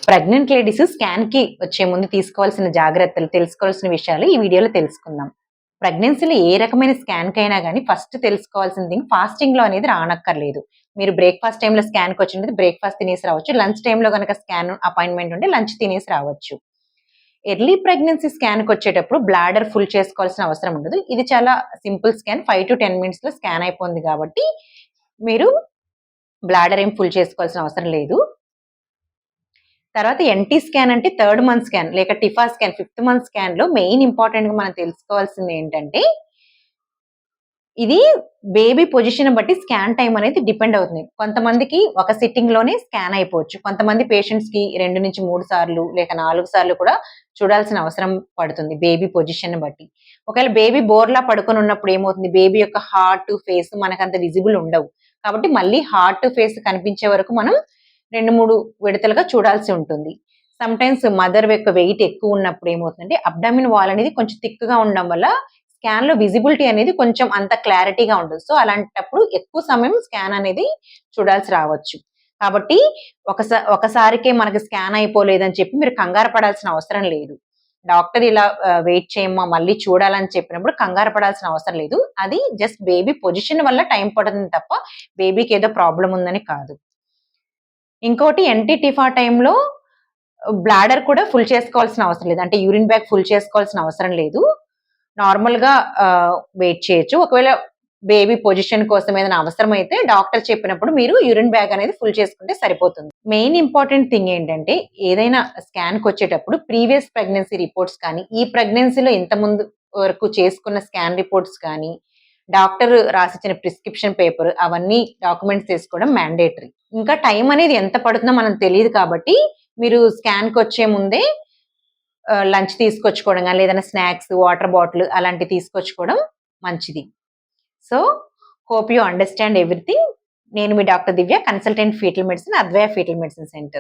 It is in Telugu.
ప్రెగ్నెంట్ లేడీస్ స్కాన్‌కి వచ్చే ముందు తీసుకోవాల్సిన జాగ్రత్తలు, తెలుసుకోవాల్సిన విషయాలు ఈ వీడియోలో తెలుసుకుందాం. ప్రెగ్నెన్సీలో ఏ రకమైన స్కాన్‌కైనా గాని ఫస్ట్ తెలుసుకోవాల్సిన థింగ్ ఫాస్టింగ్‌లో అనేది రానక్కర్లేదు. మీరు బ్రేక్‌ఫాస్ట్ టైమ్‌లో స్కాన్‌కొచ్చింటే బ్రేక్‌ఫాస్ట్ తినేసి రావచ్చు. లంచ్ టైమ్‌లో గనక స్కాన్ అపాయింట్‌మెంట్ ఉంటే లంచ్ తినేసి రావచ్చు. ఎర్లీ ప్రెగ్నెన్సీ స్కాన్‌కొచ్చేటప్పుడు బ్లాడర్ ఫుల్ చేసుకోవాల్సిన అవసరం ఉండదు. ఇది చాలా సింపుల్ స్కాన్ 5-10 మినిట్స్‌లో స్కాన్ అయిపోతుంది కాబట్టి మీరు బ్లాడర్ ఏం ఫుల్ చేసుకోవాల్సిన అవసరం లేదు. తర్వాత ఎన్‌టీ స్కాన్ అంటే థర్డ్ మంత్ స్కాన్ లేక టిఫా స్కాన్ ఫిఫ్త్ మంత్ స్కాన్‌లో మెయిన్ ఇంపార్టెంట్‌గా మనం తెలుసుకోవాల్సింది ఏంటంటే, ఇది బేబీ పొజిషన్ బట్టి స్కాన్ టైమ్ అనేది డిపెండ్ అవుతుంది. కొంతమందికి ఒక సిట్టింగ్‌లోనే స్కాన్ అయిపోవచ్చు. కొంతమంది పేషెంట్స్‌కి 2-3 సార్లు లేక 4 సార్లు కూడా చూడాల్సిన అవసరం పడుతుంది బేబీ పొజిషన్‌ని బట్టి. ఒకవేళ బేబీ బోర్లా పడుకొని ఉన్నప్పుడు ఏమవుతుంది, బేబీ యొక్క హార్ట్, ఫేస్ మనకంత విజిబుల్ ఉండవు. కాబట్టి మళ్ళీ హార్ట్, ఫేస్ కనిపించే వరకు మనం 2-3 విడతలుగా చూడాల్సి ఉంటుంది. సమ్‌టైమ్స్ మదర్ యొక్క వెయిట్ ఎక్కువ ఉన్నప్పుడు ఏమవుతుందంటే అబ్డామిన్ వాల్ అనేది కొంచెం థిక్‌గా ఉండడం వల్ల స్కాన్‌లో విజిబిలిటీ అనేది కొంచెం అంత క్లారిటీగా ఉండదు. సో, అలాంటప్పుడు ఎక్కువ సమయం స్కాన్ అనేది చూడాల్సి రావచ్చు. కాబట్టి ఒకసారికే మనకు స్కాన్ అయిపోలేదని చెప్పి మీరు కంగారు పడాల్సిన అవసరం లేదు. డాక్టర్ ఇలా వెయిట్ చేయమ్మా మళ్ళీ చూడాలని చెప్పినప్పుడు కంగారు పడాల్సిన అవసరం లేదు. అది జస్ట్ బేబీ పొజిషన్ వల్ల టైం పడుతుంది తప్ప బేబీకి ఏదో ప్రాబ్లమ్ ఉందని కాదు. ఇంకోటి ఎన్‌టీ టిఫా టైమ్‌లో బ్లాడర్ కూడా ఫుల్ చేసుకోవాల్సిన అవసరం లేదు. అంటే యూరిన్ బ్యాగ్ ఫుల్ చేసుకోవాల్సిన అవసరం లేదు. నార్మల్‌గా వెయిట్ చేయొచ్చు. ఒకవేళ బేబీ పొజిషన్ కోసం ఏదైనా అవసరమైతే డాక్టర్ చెప్పినప్పుడు మీరు యూరిన్ బ్యాగ్ అనేది ఫుల్ చేసుకుంటే సరిపోతుంది. మెయిన్ ఇంపార్టెంట్ థింగ్ ఏంటంటే ఏదైనా స్కాన్‌కొచ్చేటప్పుడు ప్రీవియస్ ప్రెగ్నెన్సీ రిపోర్ట్స్ కానీ, ఈ ప్రెగ్నెన్సీలో ఇంతకుముందు వరకు చేసుకున్న స్కాన్ రిపోర్ట్స్ కానీ, డాక్టర్ రాసిచ్చిన ప్రిస్క్రిప్షన్ పేపర్ అవన్నీ డాక్యుమెంట్స్ తీసుకోవడం మ్యాండేటరీ. ఇంకా టైం అనేది ఎంత పడుతుందో మనం తెలీదు కాబట్టి మీరు స్కాన్‌కొచ్చే ముందే లంచ్ తీసుకొచ్చుకోవడం గాని, లేదన్నా స్నాక్స్, వాటర్ బాటిల్ అలాంటివి తీసుకొచ్చుకోవడం మంచిది. So, hope you understand everything. నేను మీ doctor Divya, consultant fetal medicine, Advaya fetal medicine centre.